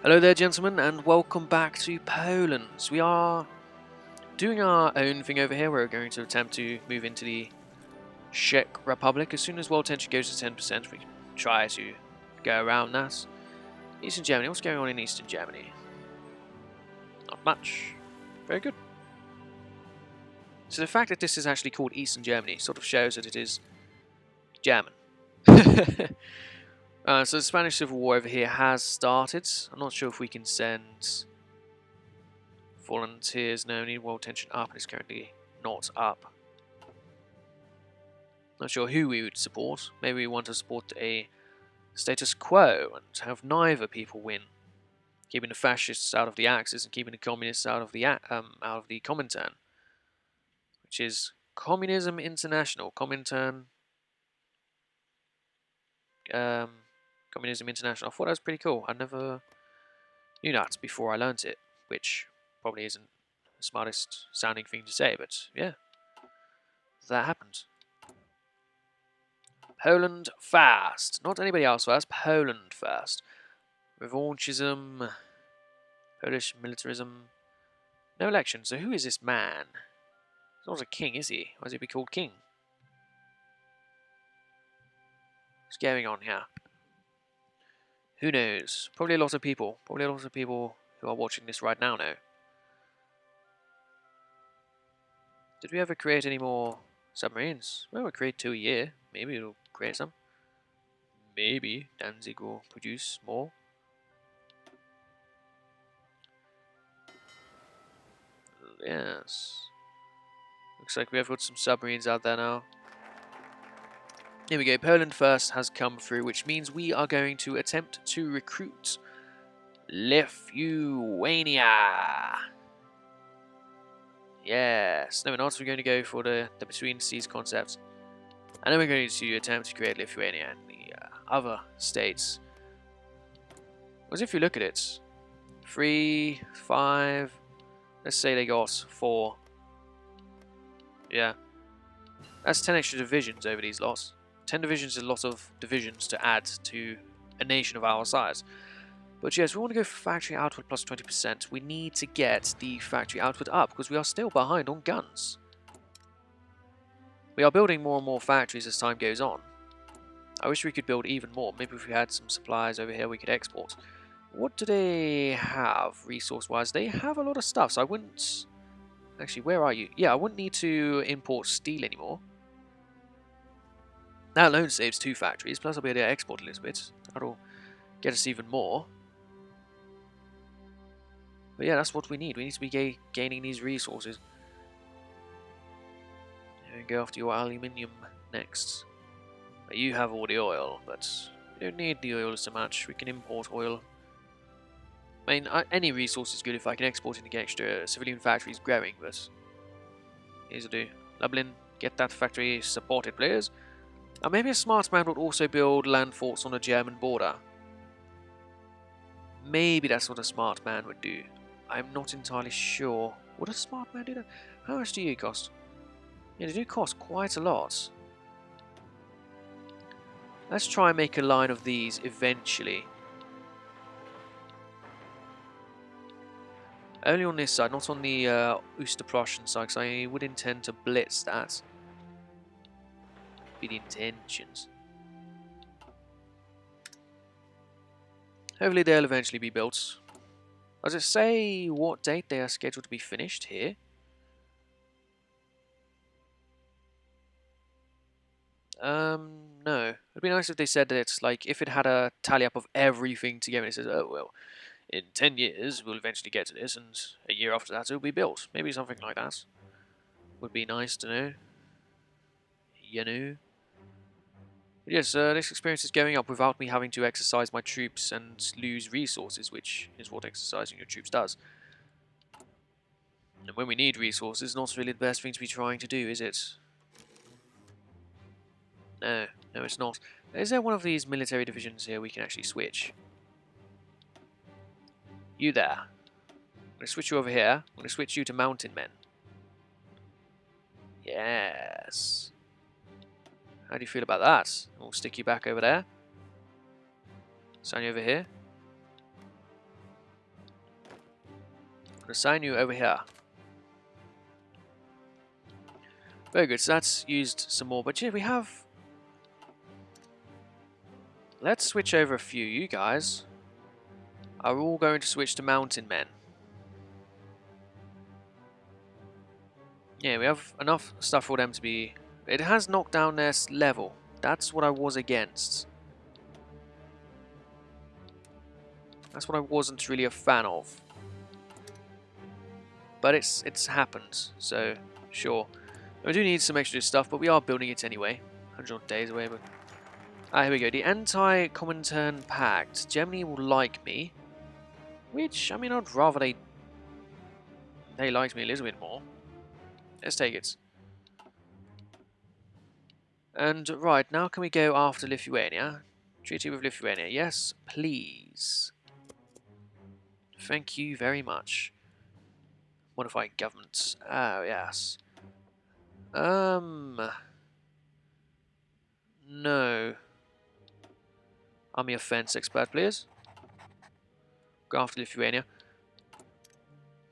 Hello there, gentlemen, and welcome back to Poland. We are doing our own thing over here. We're going to attempt to move into the Czech Republic. As soon as world tension goes to 10%, we can try to go around that. Eastern Germany. What's going on in Eastern Germany? Not much. Very good. So the fact that this is actually called Eastern Germany sort of shows that it is German. So the Spanish Civil War over here has started. I'm not sure if we can send volunteers. No, we need world tension up, and it's currently not up. Not sure who we would support. Maybe we want to support a status quo and have neither people win, keeping the fascists out of the Axis and keeping the communists out of the Comintern, which is Communism International. Comintern, Communism International. I thought that was pretty cool. I never knew that before I learnt it, which probably isn't the smartest sounding thing to say, but yeah, that happened. Poland first. Not anybody else first. Poland first. Revanchism. Polish militarism. No election. So who is this man? He's not a king, is he? Why does he be called king? What's going on here? Who knows? Probably a lot of people. Probably a lot of people who are watching this right now know. Did we ever create any more submarines? Well, we create 2 a year. Maybe we'll create some. Maybe Danzig will produce more. Yes. Looks like we have got some submarines out there now. Here we go. Poland first has come through, which means we are going to attempt to recruit Lithuania. Yes. No, we're not. We're going to go for the between seas concept. And then we're going to attempt to create Lithuania and the other states. Because if you look at it, 3, 5, let's say they got 4. Yeah. That's 10 extra divisions over these lots. 10 divisions is a lot of divisions to add to a nation of our size. But yes, we want to go for factory output plus 20%. We need to get the factory output up because we are still behind on guns. We are building more and more factories as time goes on. I wish we could build even more. Maybe if we had some supplies over here we could export. What do they have resource-wise? They have a lot of stuff, so I wouldn't... Actually, where are you? Yeah, I wouldn't need to import steel anymore. That alone saves 2 factories, plus I'll be able to export a little bit. That'll get us even more. But yeah, that's what we need. We need to be gaining these resources. And go after your aluminium next. You have all the oil, but we don't need the oil so much. We can import oil. I mean, any resource is good if I can export it and get extra civilian factories growing, but here's a do. Lublin, get that factory supported, please. Now, maybe a smart man would also build land forts on the German border. Maybe that's what a smart man would do. I'm not entirely sure. Would a smart man do that? How much do you cost? Yeah, they do cost quite a lot. Let's try and make a line of these eventually. Only on this side, not on the Oosterprussian side, because I would intend to blitz that. Be the intentions. Hopefully they'll eventually be built. Does it say what date they are scheduled to be finished here? No. It'd be nice if they said that it's like, if it had a tally up of everything together, it says, oh, well, in 10 years we'll eventually get to this, and a year after that it'll be built. Maybe something like that. Would be nice to know. You know? But yes, this experience is going up without me having to exercise my troops and lose resources, which is what exercising your troops does. And when we need resources, not really the best thing to be trying to do, is it? No, no it's not. Is there one of these military divisions here we can actually switch? You there. I'm going to switch you over here. I'm going to switch you to mountain men. Yes. How do you feel about that? We'll stick you back over there. Sign you over here. assign you over here. Very good, so that's used some more, but yeah, we have... Let's switch over a few. You guys are all going to switch to mountain men. Yeah, we have enough stuff for them to be... It has knocked down their level. That's what I was against. That's what I wasn't really a fan of. But it's happened, so sure. We do need some extra stuff, but we are building it anyway. 100 odd days away, but... Ah, here we go. The Anti-Comintern Pact. Germany will like me. Which, I mean, I'd rather they liked me a little bit more. Let's take it. And, right, now can we go after Lithuania? Treaty with Lithuania. Yes, please. Thank you very much. Modify government. Oh, yes. No. Army offense expert, please. Go after Lithuania.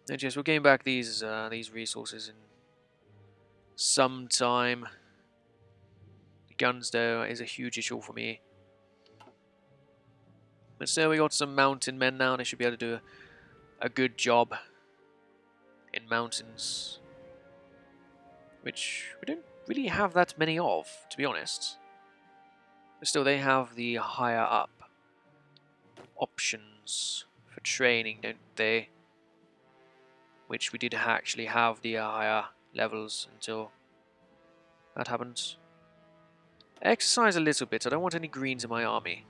And yes, we'll gain back these resources in some time. The guns, though, is a huge issue for me. But still, we got some mountain men now, and they should be able to do a good job in mountains, which we don't really have that many of, to be honest. But still, they have the higher up options for training, don't they? Which we did actually have the higher levels until that happens. Exercise a little bit. I don't want any greens in my army.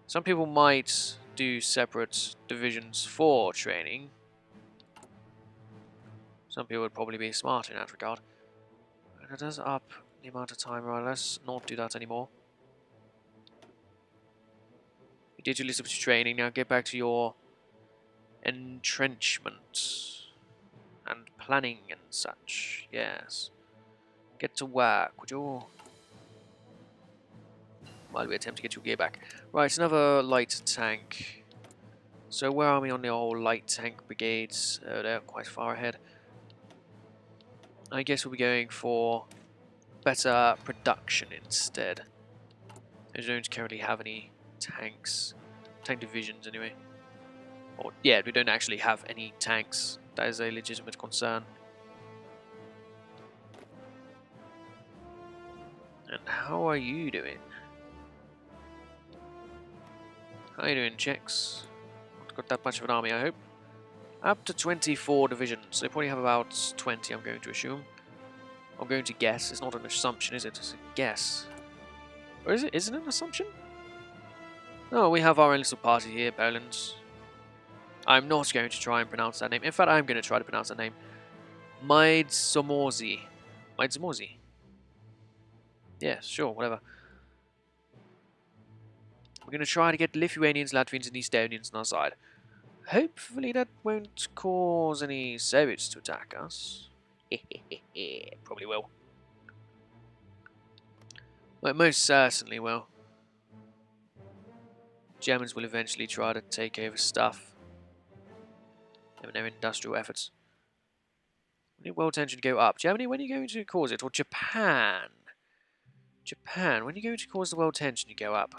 Some people might do separate divisions for training. Some people would probably be smart in that regard. And it does up the amount of time. Right, let's not do that anymore. You did your little bit of training. Now get back to your entrenchment and planning and such. Yes. Get to work, would you? While we attempt to get your gear back. Right, another light tank. So where are we on the old light tank brigades? Oh, they're quite far ahead. I guess we'll be going for better production instead. I don't currently have any tanks. Tank divisions anyway. Or, yeah, we don't actually have any tanks. That is a legitimate concern. And how are you doing? How are you doing, Czechs? Not got that much of an army, I hope. Up to 24 divisions. They probably have about 20, I'm going to assume. I'm going to guess. It's not an assumption, is it? It's a guess. Or is it? Is it an assumption? No, we have our own little party here, Poland. I'm not going to try and pronounce that name. In fact, I'm going to try to pronounce that name. Maidzomorzi. Maidzomorzi. Yeah, sure, whatever. We're going to try to get Lithuanians, Latvians, and Estonians on our side. Hopefully that won't cause any Soviets to attack us. Probably will. Well, it most certainly will. Germans will eventually try to take over stuff. In their industrial efforts. We need world tension to go up. Germany, when are you going to cause it? Or Japan? Japan, when are you going to cause the world tension to go up?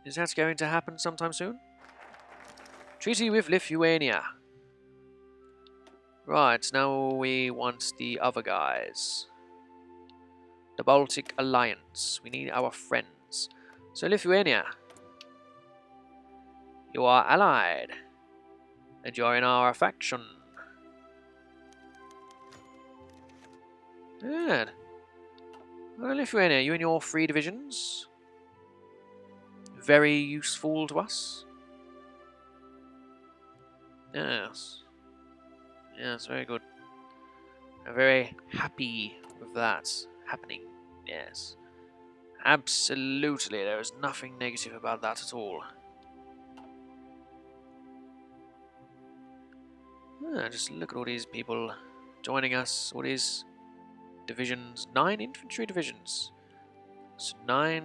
Is that going to happen sometime soon? Treaty with Lithuania. Right, now we want the other guys. The Baltic Alliance. We need our friends. So Lithuania. You are allied. And you are in our faction. Good. Well, Lithuania, you and your 3 divisions. Very useful to us. Yes. Yes, very good. I'm very happy with that happening. Yes. Absolutely, there is nothing negative about that at all. Just look at all these people joining us. All these divisions. 9 infantry divisions. So 9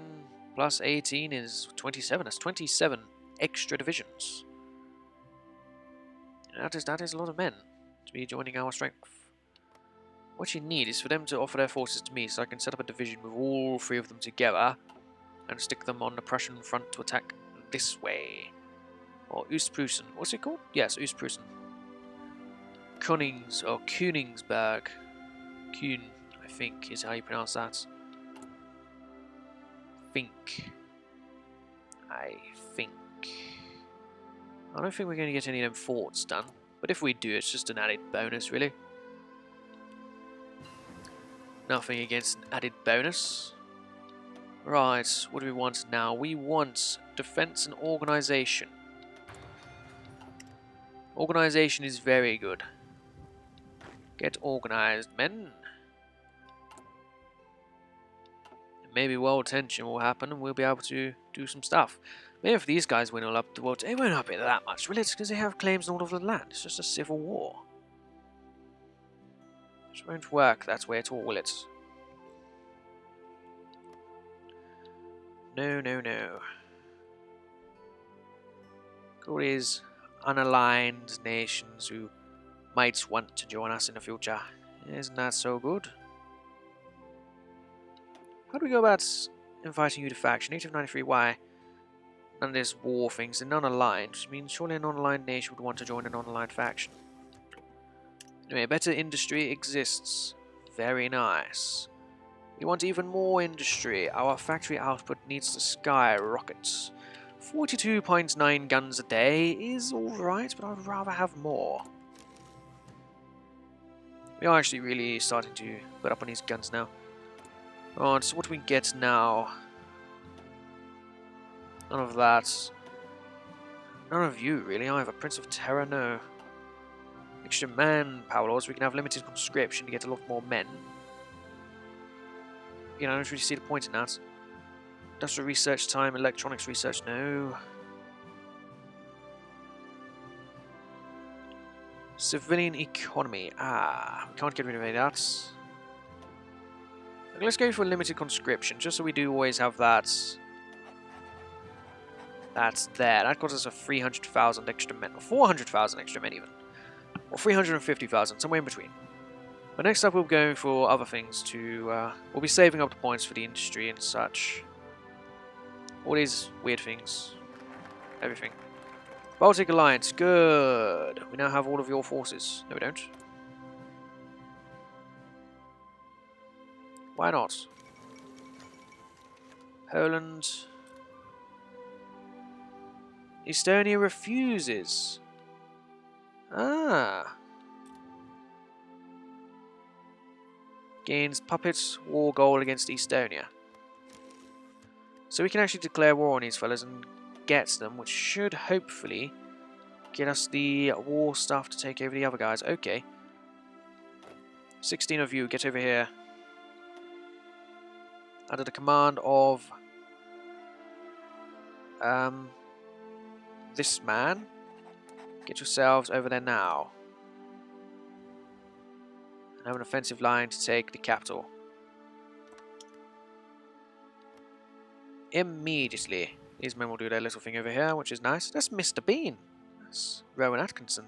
plus 18 is 27. That's 27 extra divisions. That is a lot of men to be joining our strength. What you need is for them to offer their forces to me so I can set up a division with all 3 of them together and stick them on the Prussian front to attack this way. Or Ostpreußen. What's it called? Yes, Ostpreußen. Königsberg. Kuhn, I think, is how you pronounce that. I think. I don't think we're going to get any of them forts done. But if we do, it's just an added bonus, really. Nothing against an added bonus. Right, what do we want now? We want defense and organization. Organization is very good. Get organized, men. Maybe world tension will happen and we'll be able to do some stuff. Maybe if these guys win all up the world, it won't up it that much, really. It's because they have claims on all of the land. It's just a civil war. It won't work that way at all, will it? No, no, no. All these unaligned nations who might want to join us in the future. Isn't that so good? How do we go about inviting you to faction? Native 93, why? None of this war things. They're non-aligned, which means surely a non-aligned nation would want to join a non-aligned faction. Anyway, better industry exists. Very nice. We want even more industry. Our factory output needs to skyrocket. 42.9 guns a day is alright, but I'd rather have more. We are actually really starting to put up on these guns now. Alright, so what do we get now? None of that. None of you, really, either. Prince of Terror, no. Extra manpower laws, we can have limited conscription to get a lot more men. You know, I don't really see the point in that. Industrial research time, electronics research, no. Civilian economy, we can't get rid of any of that. Okay, let's go for limited conscription, just so we do always have that. That's there. That costs us a 300,000 extra men, or 400,000 extra men even. Or 350,000, somewhere in between. But next up we'll go for other things to, we'll be saving up the points for the industry and such. All these weird things. Everything. Baltic Alliance, good. We now have all of your forces. No we don't. Why not? Poland. Estonia refuses. Gains puppet war goal against Estonia. So we can actually declare war on these fellas and get them, which should hopefully get us the war stuff to take over the other guys. Okay. 16 of you, get over here. Under the command of this man. Get yourselves over there now. And have an offensive line to take the capital. Immediately. These men will do their little thing over here, which is nice. That's Mr. Bean. That's Rowan Atkinson.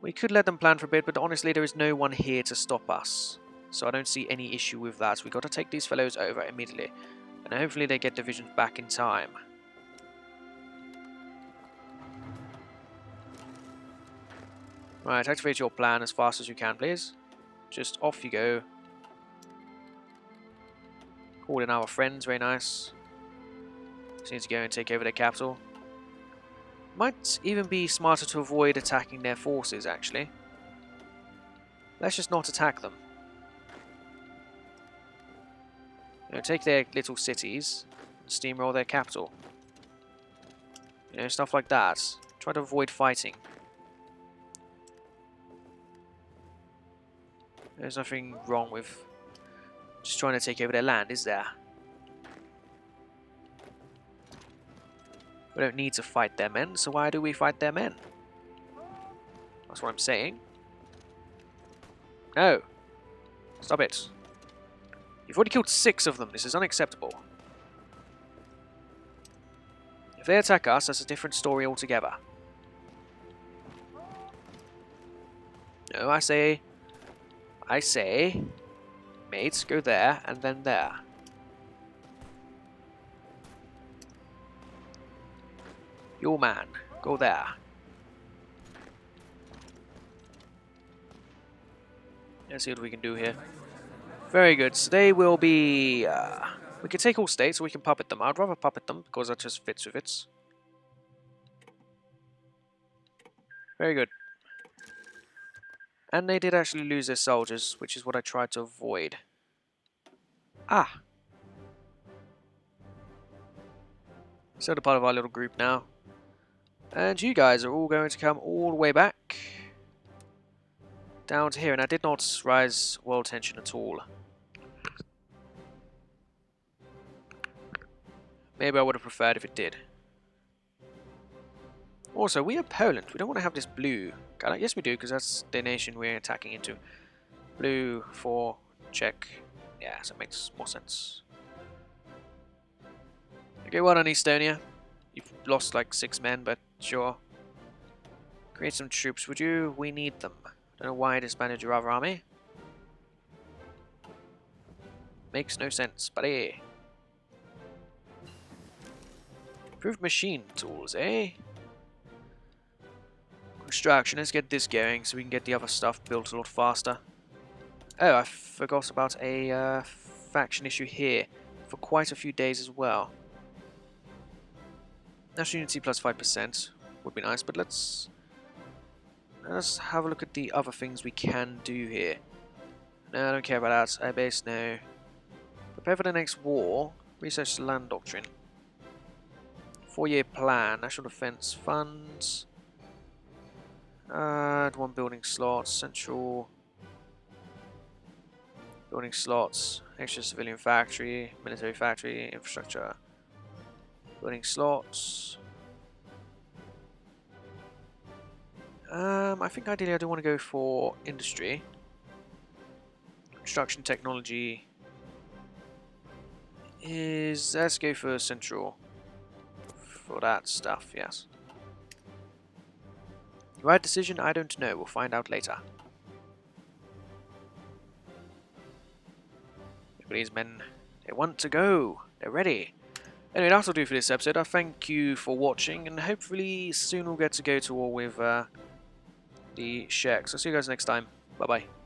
We could let them plan for a bit, but honestly there is no one here to stop us. So I don't see any issue with that. We got to take these fellows over immediately. And hopefully they get divisions back in time. Right, activate your plan as fast as you can, please. Just off you go. Call in our friends, very nice. Just need to go and take over their capital. Might even be smarter to avoid attacking their forces, actually. Let's just not attack them. You know, take their little cities and steamroll their capital. You know, stuff like that. Try to avoid fighting. There's nothing wrong with just trying to take over their land, is there? We don't need to fight their men, so why do we fight their men? That's what I'm saying. No. Stop it. You've already killed 6 of them. This is unacceptable. they attack us, that's a different story altogether. No, I say, mates, go there and then there. Your man, go there. Let's see what we can do here. Very good. So they will be... we can take all states or we can puppet them. I'd rather puppet them because that just fits with it. Very good. And they did actually lose their soldiers, which is what I tried to avoid. Ah! So they're part of our little group now. And you guys are all going to come all the way back down to here. And I did not rise world tension at all. Maybe I would have preferred if it did. Also, we are Poland. We don't want to have this blue. Yes, we do, because that's the nation we're attacking into. Blue for Czech. Yeah, so it makes more sense. Okay, well done, Estonia. You've lost like 6 men, but sure. Create some troops, would you? We need them. Don't know why I disbanded your other army. Makes no sense, buddy. Improved machine tools, eh? Construction, let's get this going so we can get the other stuff built a lot faster. Oh, I forgot about a faction issue here for quite a few days as well. National unity plus 5% would be nice, but let's have a look at the other things we can do here. No, I don't care about that. Air base, no. Prepare for the next war. Research the land doctrine. 4-year plan. National defense funds. Add 1 building slot. Central building slots. Extra civilian factory. Military factory. Infrastructure. Building slots. I think ideally I do want to go for industry. Construction technology is... let's go for central. For that stuff, yes. Right decision? I don't know. We'll find out later. These men, they want to go. They're ready. Anyway, that'll do for this episode. I thank you for watching, and hopefully soon we'll get to go to war with the Czechs. I'll see you guys next time. Bye-bye.